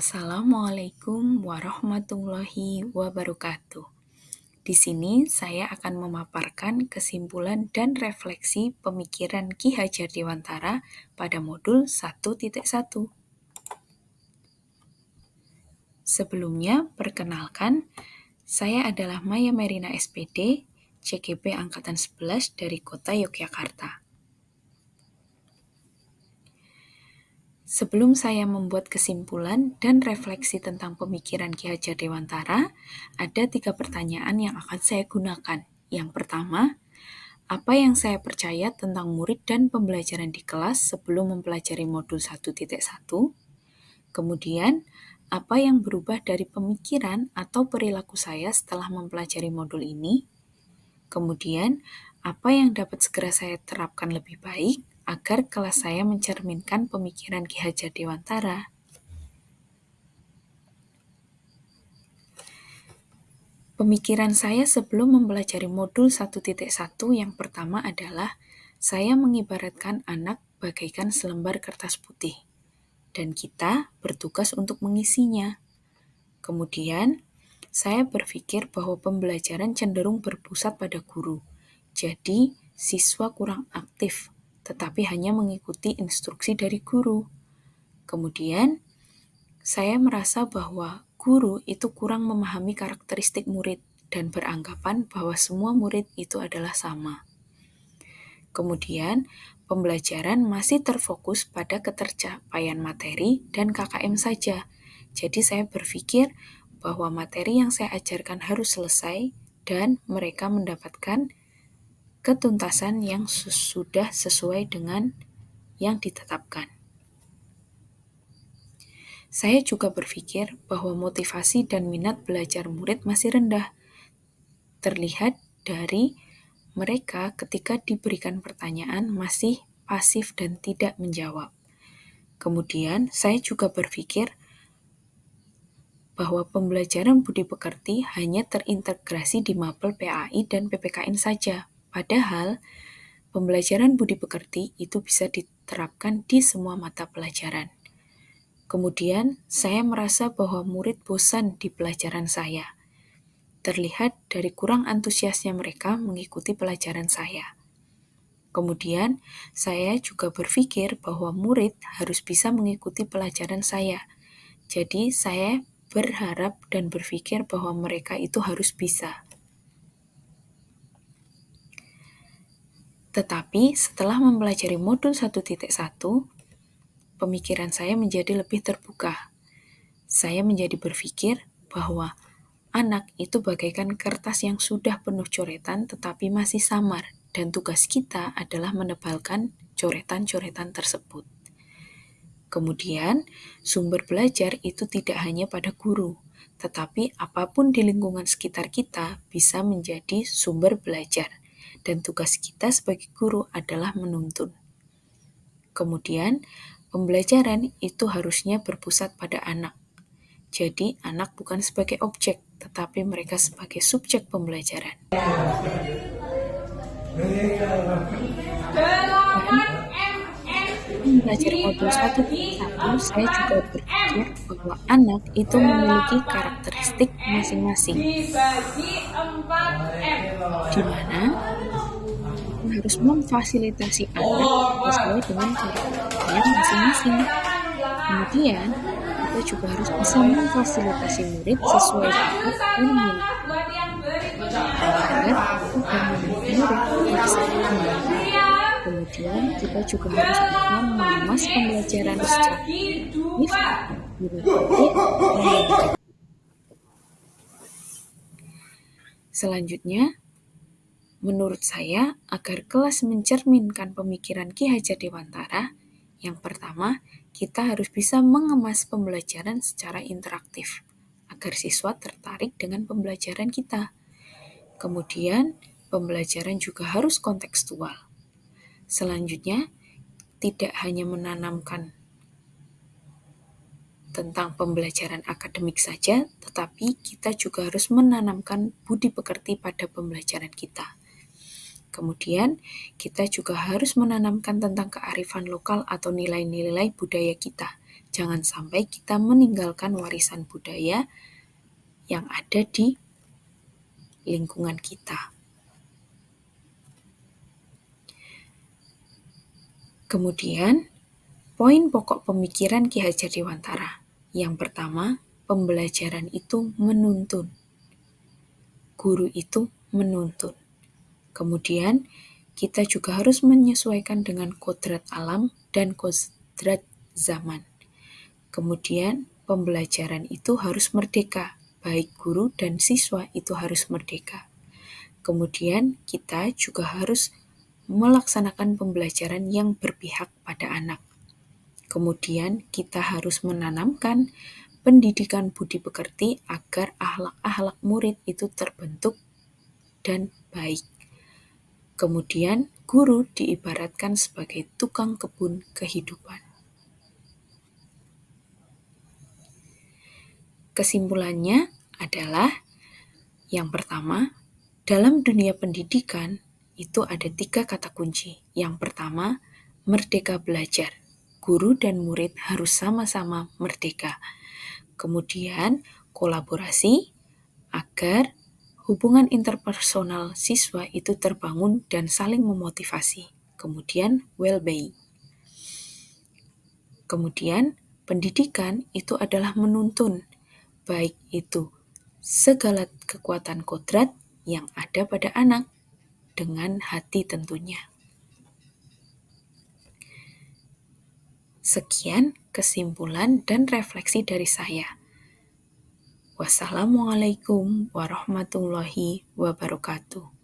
Assalamualaikum warahmatullahi wabarakatuh. Di sini saya akan memaparkan kesimpulan dan refleksi pemikiran Ki Hajar Dewantara pada modul 1.1. Sebelumnya, perkenalkan, saya adalah Maya Merina SPD, CGP Angkatan 11 dari Kota Yogyakarta. Sebelum saya membuat kesimpulan dan refleksi tentang pemikiran Ki Hajar Dewantara, ada 3 pertanyaan yang akan saya gunakan. Yang pertama, apa yang saya percaya tentang murid dan pembelajaran di kelas sebelum mempelajari modul 1.1? Kemudian, apa yang berubah dari pemikiran atau perilaku saya setelah mempelajari modul ini? Kemudian, apa yang dapat segera saya terapkan lebih baik agar kelas saya mencerminkan pemikiran Ki Hajar Dewantara? Pemikiran saya sebelum mempelajari modul 1.1 yang pertama adalah saya mengibaratkan anak bagaikan selembar kertas putih, dan kita bertugas untuk mengisinya. Kemudian, saya berpikir bahwa pembelajaran cenderung berpusat pada guru, jadi siswa kurang aktif, tetapi hanya mengikuti instruksi dari guru. Kemudian, saya merasa bahwa guru itu kurang memahami karakteristik murid dan beranggapan bahwa semua murid itu adalah sama. Kemudian, pembelajaran masih terfokus pada ketercapaian materi dan KKM saja. Jadi saya berpikir bahwa materi yang saya ajarkan harus selesai dan mereka mendapatkan ketuntasan yang sudah sesuai dengan yang ditetapkan. Saya juga berpikir bahwa motivasi dan minat belajar murid masih rendah. Terlihat dari mereka ketika diberikan pertanyaan masih pasif dan tidak menjawab. Kemudian, saya juga berpikir bahwa pembelajaran budi pekerti hanya terintegrasi di mapel PAI dan PPKN saja. Padahal, pembelajaran budi pekerti itu bisa diterapkan di semua mata pelajaran. Kemudian, saya merasa bahwa murid bosan di pelajaran saya. Terlihat dari kurang antusiasnya mereka mengikuti pelajaran saya. Kemudian, saya juga berpikir bahwa murid harus bisa mengikuti pelajaran saya. Jadi, saya berharap dan berpikir bahwa mereka itu harus bisa. Tetapi, setelah mempelajari modul 1.1, pemikiran saya menjadi lebih terbuka. Saya menjadi berpikir bahwa anak itu bagaikan kertas yang sudah penuh coretan tetapi masih samar, dan tugas kita adalah menebalkan coretan-coretan tersebut. Kemudian, sumber belajar itu tidak hanya pada guru, tetapi apapun di lingkungan sekitar kita bisa menjadi sumber belajar, dan tugas kita sebagai guru adalah menuntun. Kemudian, pembelajaran itu harusnya berpusat pada anak. Jadi, anak bukan sebagai objek, tetapi mereka sebagai subjek pembelajaran. Belajar modul 1.1, saya juga berpikir bahwa anak itu memiliki karakteristik masing-masing, di mana kita harus memfasilitasi anak sesuai dengan karakternya masing-masing. Kemudian, kita juga harus bisa memfasilitasi murid sesuai bakat dan minat, agar murid bisa berkembang. Kemudian, kita juga harus bisa mengemas pembelajaran secara efektif, Selanjutnya, menurut saya, agar kelas mencerminkan pemikiran Ki Hajar Dewantara, yang pertama, kita harus bisa mengemas pembelajaran secara interaktif, agar siswa tertarik dengan pembelajaran kita. Kemudian, pembelajaran juga harus kontekstual. Selanjutnya, tidak hanya menanamkan tentang pembelajaran akademik saja, tetapi kita juga harus menanamkan budi pekerti pada pembelajaran kita. Kemudian, kita juga harus menanamkan tentang kearifan lokal atau nilai-nilai budaya kita. Jangan sampai kita meninggalkan warisan budaya yang ada di lingkungan kita. Kemudian, poin pokok pemikiran Ki Hajar Dewantara. Yang pertama, pembelajaran itu menuntun. Guru itu menuntun. Kemudian, kita juga harus menyesuaikan dengan kodrat alam dan kodrat zaman. Kemudian, pembelajaran itu harus merdeka, baik guru dan siswa itu harus merdeka. Kemudian, kita juga harus melaksanakan pembelajaran yang berpihak pada anak. Kemudian, kita harus menanamkan pendidikan budi pekerti agar akhlak-akhlak murid itu terbentuk dan baik. Kemudian, guru diibaratkan sebagai tukang kebun kehidupan. Kesimpulannya adalah yang pertama, dalam dunia pendidikan itu ada 3 kata kunci. Yang pertama, merdeka belajar. Guru dan murid harus sama-sama merdeka. Kemudian, kolaborasi agar hubungan interpersonal siswa itu terbangun dan saling memotivasi. Kemudian, well-being. Kemudian, pendidikan itu adalah menuntun, baik itu segala kekuatan kodrat yang ada pada anak, dengan hati tentunya. Sekian kesimpulan dan refleksi dari saya. Wassalamualaikum warahmatullahi wabarakatuh.